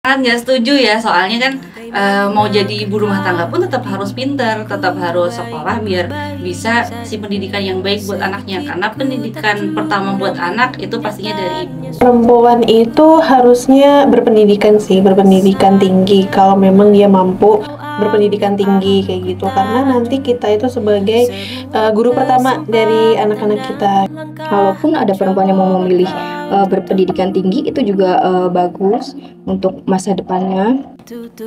Kan nggak setuju ya, soalnya kan mau jadi ibu rumah tangga pun tetap harus pinter, tetap harus sekolah biar bisa si pendidikan yang baik buat anaknya. Karena pendidikan pertama buat anak itu pastinya dari ibu. Perempuan itu harusnya berpendidikan sih, berpendidikan tinggi kalau memang dia mampu berpendidikan tinggi kayak gitu. Karena nanti kita itu sebagai guru pertama dari anak-anak kita. Kalaupun ada perempuan yang mau memilih berpendidikan tinggi, itu juga bagus untuk masa depannya.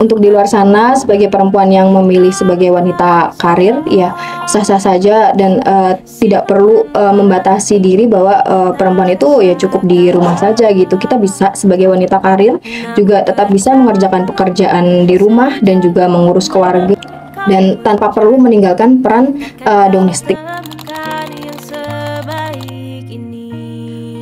Untuk di luar sana, sebagai perempuan yang memilih sebagai wanita karir, ya sah-sah saja dan tidak perlu membatasi diri bahwa perempuan itu ya cukup di rumah saja gitu. Kita bisa sebagai wanita karir juga tetap bisa mengerjakan pekerjaan di rumah dan juga mengurus keluarga dan tanpa perlu meninggalkan peran domestik.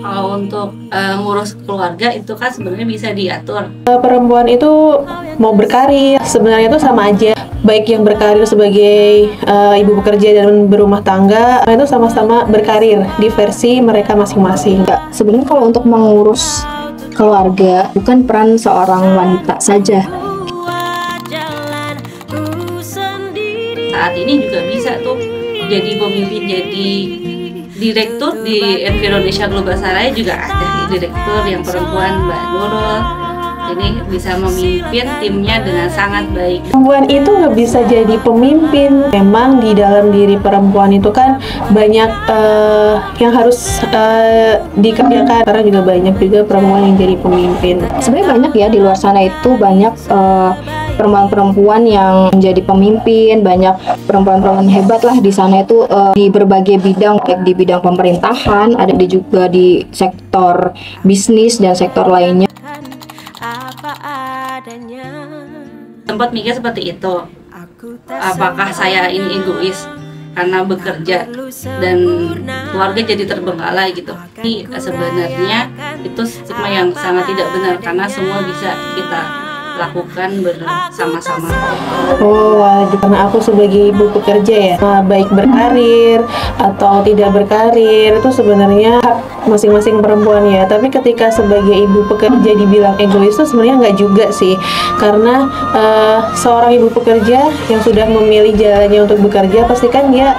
Kalau untuk ngurus keluarga itu kan sebenarnya bisa diatur. Perempuan itu mau berkarir sebenarnya itu sama aja, baik yang berkarir sebagai ibu bekerja dan berumah tangga itu sama-sama berkarir di versi mereka masing-masing. Ya, sebenarnya kalau untuk mengurus keluarga bukan peran seorang wanita saja. Saat ini juga bisa tuh jadi pemimpin, jadi direktur di Environesia Global Saraya juga ada direktur yang perempuan, Mbak Nurul. Ini bisa memimpin timnya dengan sangat baik. Perempuan itu nggak bisa jadi pemimpin. Memang di dalam diri perempuan itu kan banyak yang harus dikerjakan. Karena juga banyak juga perempuan yang jadi pemimpin. Sebenarnya banyak ya di luar sana itu banyak perempuan-perempuan yang menjadi pemimpin, banyak perempuan-perempuan hebat lah di sana itu di berbagai bidang, baik di bidang pemerintahan, ada juga di sektor bisnis dan sektor lainnya. Sempat mikir seperti itu, apakah saya ini egois karena bekerja dan keluarga jadi terbengkalai gitu. Tapi sebenarnya itu stigma yang sangat tidak benar karena semua bisa kita lakukan bersama-sama. Oh, karena aku sebagai ibu pekerja ya, baik berkarir atau tidak berkarir itu sebenarnya hak masing-masing perempuan ya. Tapi ketika sebagai ibu pekerja dibilang egois itu sebenarnya nggak juga sih, karena seorang ibu pekerja yang sudah memilih jalannya untuk bekerja pasti kan dia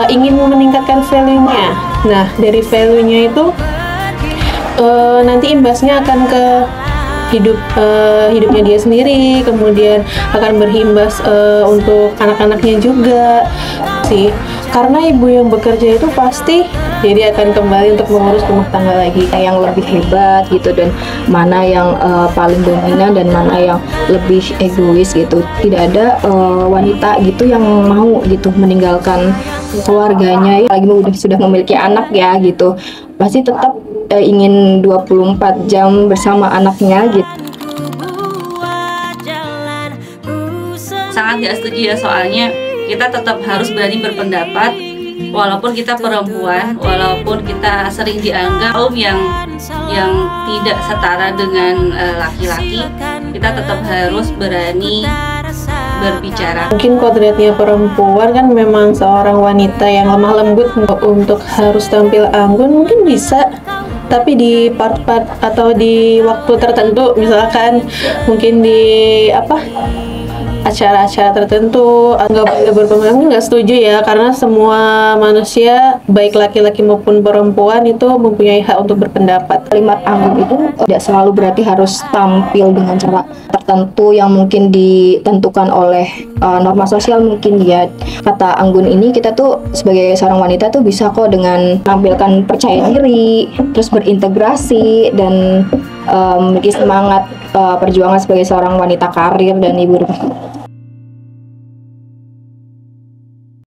ingin meningkatkan value-nya. Nah, dari value-nya itu nanti imbasnya akan ke hidupnya dia sendiri, kemudian akan berimbas untuk anak-anaknya juga sih. Karena ibu yang bekerja itu pasti jadi akan kembali untuk mengurus rumah tangga lagi. Yang lebih hebat gitu dan mana yang paling dominan dan mana yang lebih egois gitu. Tidak ada wanita gitu yang mau gitu meninggalkan keluarganya, lagi sudah memiliki anak ya gitu. Pasti tetap ingin 24 jam bersama anaknya gitu. Sangat gak setuju ya, soalnya kita tetap harus berani berpendapat walaupun kita perempuan, walaupun kita sering dianggap kaum yang tidak setara dengan laki-laki, kita tetap harus berani berbicara. Mungkin kodratnya perempuan kan memang seorang wanita yang lemah lembut untuk harus tampil anggun, mungkin bisa. Tapi di part-part atau di waktu tertentu, misalkan mungkin di acara-acara tertentu nggak boleh berpengalaman, nggak setuju ya, karena semua manusia baik laki-laki maupun perempuan itu mempunyai hak untuk berpendapat. Kalimat anggun itu tidak selalu berarti harus tampil dengan cara tertentu yang mungkin ditentukan oleh norma sosial mungkin ya. Kata anggun ini kita tuh sebagai seorang wanita tuh bisa kok dengan menampilkan percaya diri, terus berintegrasi dan memiliki semangat perjuangan sebagai seorang wanita karir dan ibu rumah.